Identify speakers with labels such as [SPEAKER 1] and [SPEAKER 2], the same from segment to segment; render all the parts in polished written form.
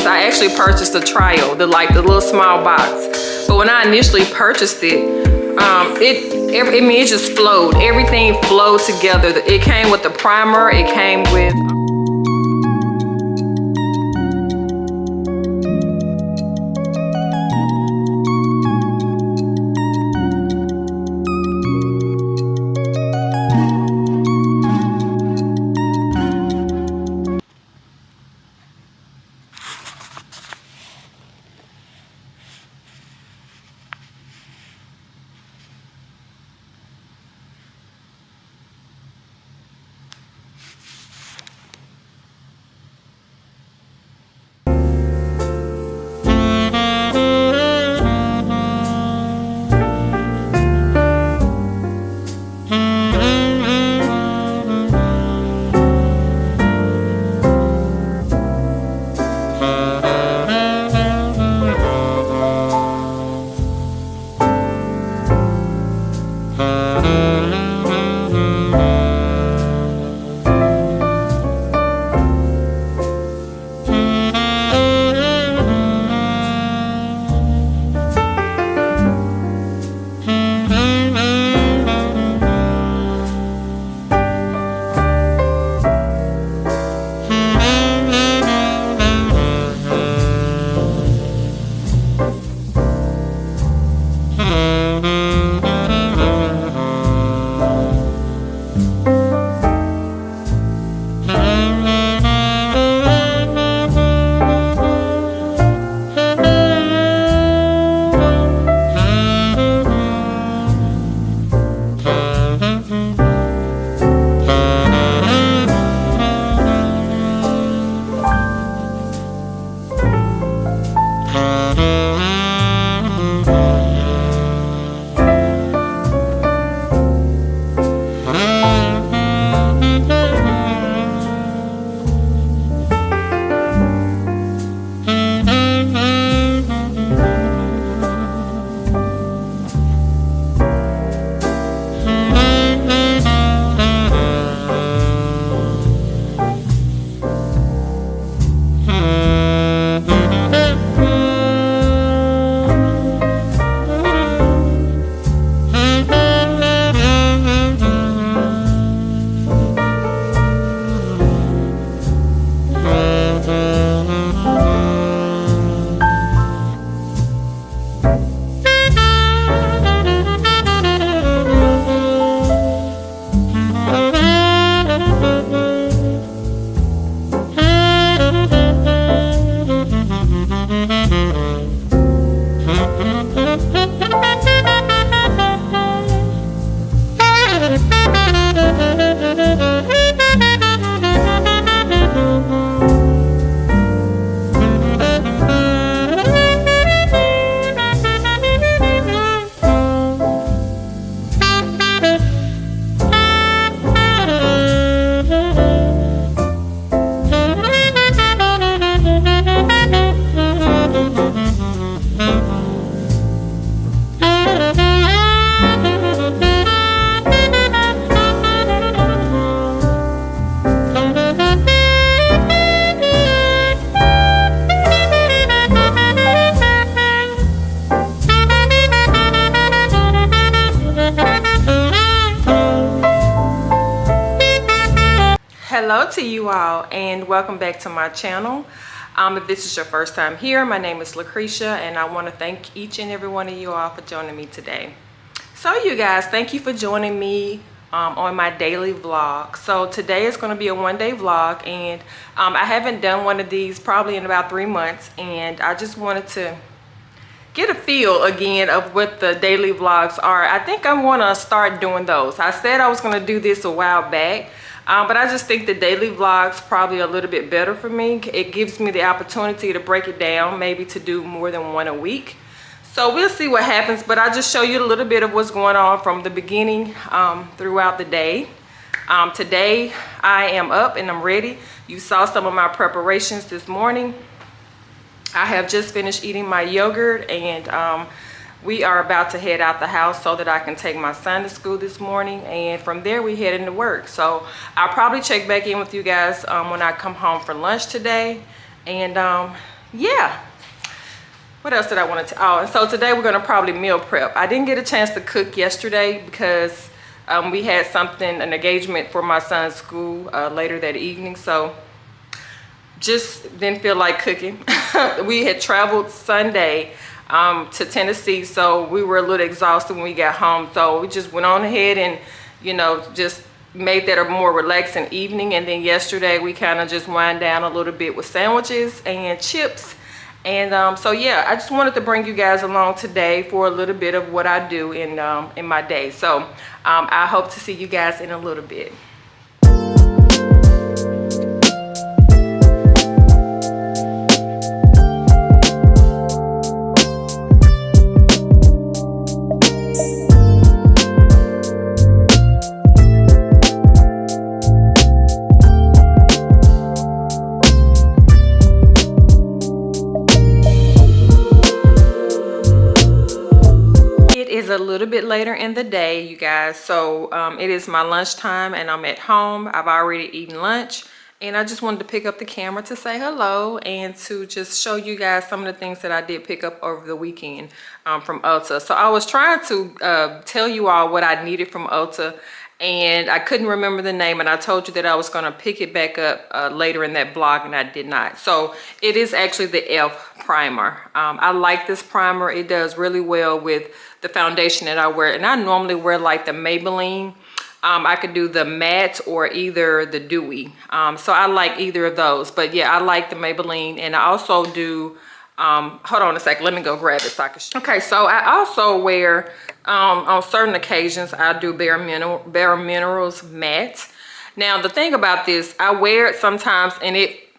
[SPEAKER 1] I actually purchased a trial, the little small box. But when I initially purchased it, it just flowed. Everything flowed together. It came with the primer. It came with hello to you all and welcome back to my channel. If this is your first time here, my name is Lucretia and I want to thank each and every one of you all for joining me today. So you guys, thank you for joining me on my daily vlog. So today is going to be a one-day vlog, and I haven't done one of these probably in about 3 months, and I just wanted to get a feel again of what the daily vlogs are. I think I want to start doing those. I said I was going to do this a while back, But I just think the daily vlogs probably a little bit better for me. It gives me the opportunity to break it down, maybe to do more than one a week. So we'll see what happens, but I'll just show you a little bit of what's going on from the beginning throughout the day. Today I am up and I'm ready. You saw some of my preparations this morning. I have just finished eating my yogurt, and we are about to head out the house so that I can take my son to school this morning, and from there we head into work. So I'll probably check back in with you guys when I come home for lunch today. And yeah, what else did I want to oh, and so today we're going to probably meal prep. I didn't get a chance to cook yesterday because we had something, an engagement for my son's school later that evening, so just didn't feel like cooking. We had traveled Sunday to Tennessee, so we were a little exhausted when we got home, so we just went on ahead and, you know, just made that a more relaxing evening. And then yesterday we kind of just wind down a little bit with sandwiches and chips. And so yeah, I just wanted to bring you guys along today for a little bit of what I do in my day. So I hope to see you guys in a little bit. A little bit later in the day, you guys, so it is my lunchtime and I'm at home. I've already eaten lunch, and I just wanted to pick up the camera to say hello and to just show you guys some of the things that I did pick up over the weekend from Ulta. So I was trying to tell you all what I needed from Ulta, and I couldn't remember the name, and I told you that I was going to pick it back up later in that blog, and I did not. So it is actually the e.l.f. primer. I like this primer. It does really well with the foundation that I wear, and I normally wear like the Maybelline. I could do the matte or either the dewy, so I like either of those. But yeah, I like the Maybelline, and I also do hold on a second, let me go grab it so I can okay, so I also wear on certain occasions I do Bare Minerals matte. Now the thing about this, I wear it sometimes, and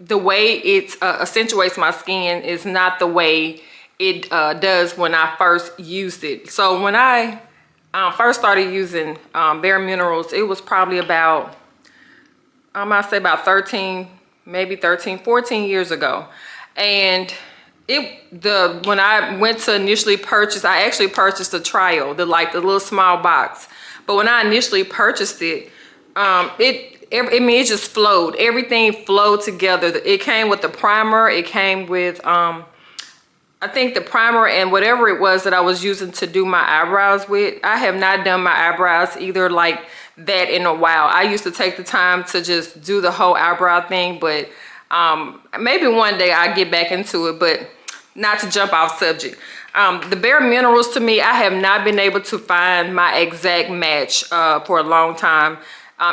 [SPEAKER 1] the way it accentuates my skin is not the way it does when I first used it. So when I first started using Bare Minerals, it was probably about, I might say about 13, 14 years ago. And when I went to initially purchase, I actually purchased a trial, the little small box. But when I initially purchased it, it just flowed. Everything flowed together. It came with the primer. It came with I think the primer and whatever it was that I was using to do my eyebrows with. I have not done my eyebrows either like that in a while. I used to take the time to just do the whole eyebrow thing, but maybe one day I'll get back into it, but not to jump off subject. The Bare Minerals, to me, I have not been able to find my exact match for a long time.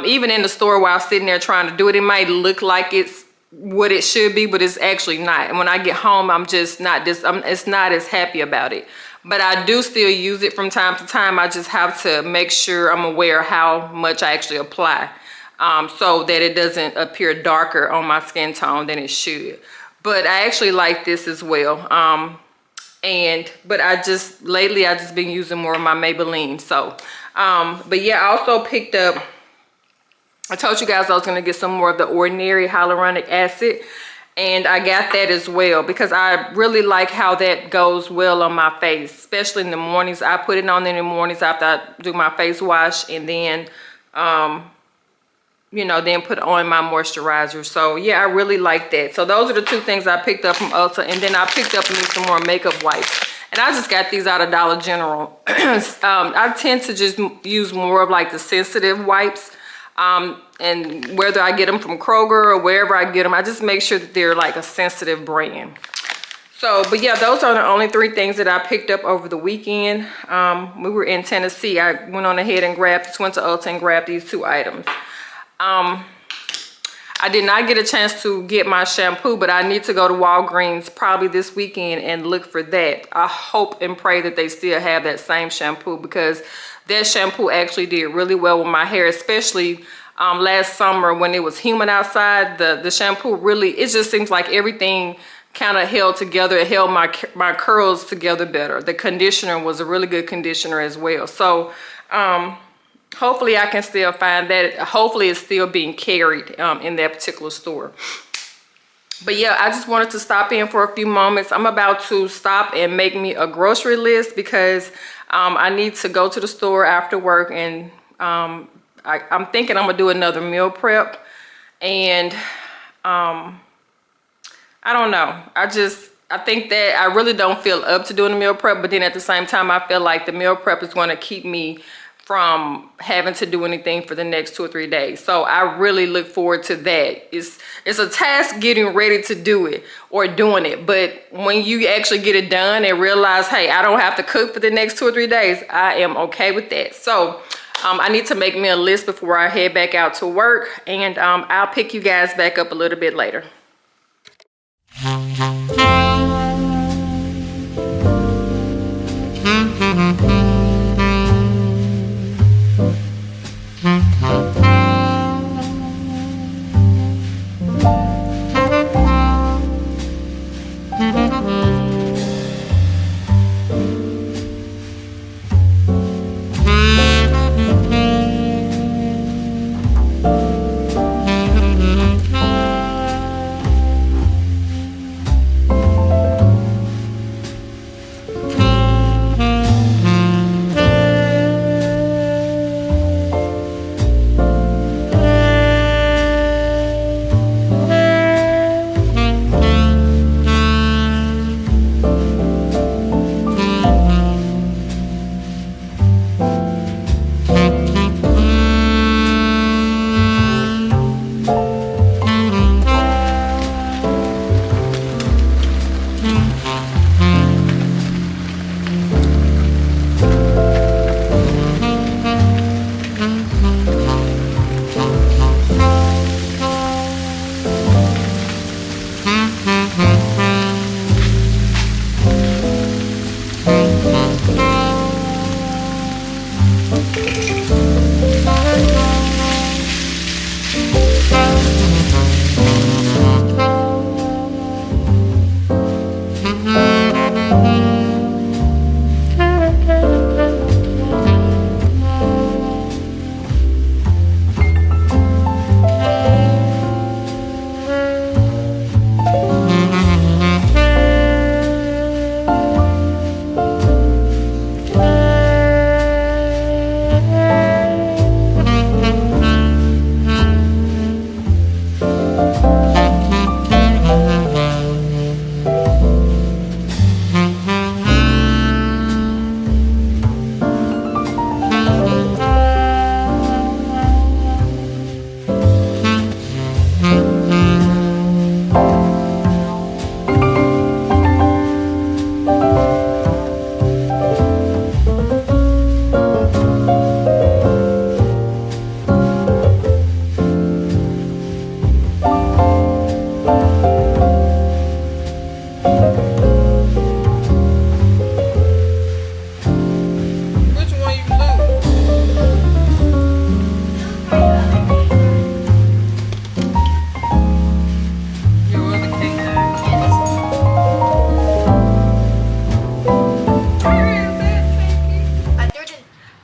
[SPEAKER 1] Even in the store while sitting there trying to do it, it might look like it's what it should be, but it's actually not. And when I get home, I'm just not it's not as happy about it. But I do still use it from time to time. I just have to make sure I'm aware how much I actually apply, so that it doesn't appear darker on my skin tone than it should. But I actually like this as well. But lately I just been using more of my Maybelline. So but yeah, I also picked up, I told you guys I was going to get some more of the Ordinary hyaluronic acid, and I got that as well because I really like how that goes well on my face, especially in the mornings. I put it on in the mornings after I do my face wash, and then you know, then put on my moisturizer. So yeah, I really like that. So those are the two things I picked up from Ulta, and then I picked up me some more makeup wipes. And I just got these out of Dollar General. I tend to just use more of like the sensitive wipes. And whether I get them from Kroger or wherever I get them, I just make sure that they're like a sensitive brand. So, but yeah, those are the only three things that I picked up over the weekend. We were in Tennessee. I went on ahead and went to Ulta and grabbed these two items. I did not get a chance to get my shampoo, but I need to go to Walgreens probably this weekend and look for that. I hope and pray that they still have that same shampoo, because that shampoo actually did really well with my hair, especially last summer when it was humid outside. The shampoo really, it just seems like everything kind of held together. It held my curls together better. The conditioner was a really good conditioner as well. So hopefully I can still find that. Hopefully it's still being carried in that particular store. But yeah, I just wanted to stop in for a few moments. I'm about to stop and make me a grocery list because I need to go to the store after work, and I'm thinking I'm gonna do another meal prep. And I don't know. I think that I really don't feel up to doing a meal prep, but then at the same time, I feel like the meal prep is going to keep me from having to do anything for the next 2 or 3 days. So I really look forward to that. It's a task getting ready to do it or doing it, but when you actually get it done and realize, hey, I don't have to cook for the next 2 or 3 days, I am okay with that. So I need to make me a list before I head back out to work, and I'll pick you guys back up a little bit later.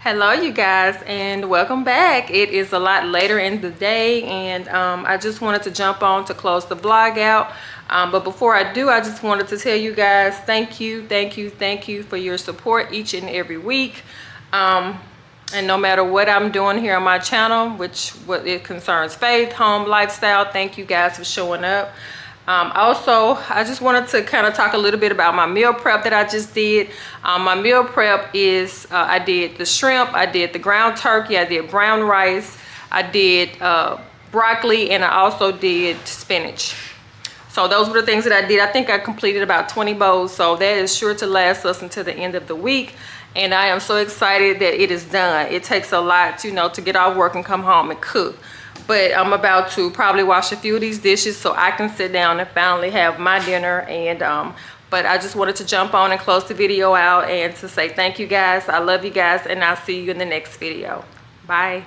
[SPEAKER 1] Hello you guys, and welcome back. It is a lot later in the day, and I just wanted to jump on to close the vlog out, but before I do, I just wanted to tell you guys thank you for your support each and every week, and no matter what I'm doing here on my channel, what it concerns faith, home, lifestyle, thank you guys for showing up. Also, I just wanted to kind of talk a little bit about my meal prep that I just did. My meal prep is, I did the shrimp, I did the ground turkey, I did brown rice, I did broccoli, and I also did spinach. So those were the things that I did. I think I completed about 20 bowls, so that is sure to last us until the end of the week. And I am so excited that it is done. It takes a lot, you know, to get off work and come home and cook. But I'm about to probably wash a few of these dishes so I can sit down and finally have my dinner. And but I just wanted to jump on and close the video out and to say thank you guys. I love you guys, and I'll see you in the next video. Bye.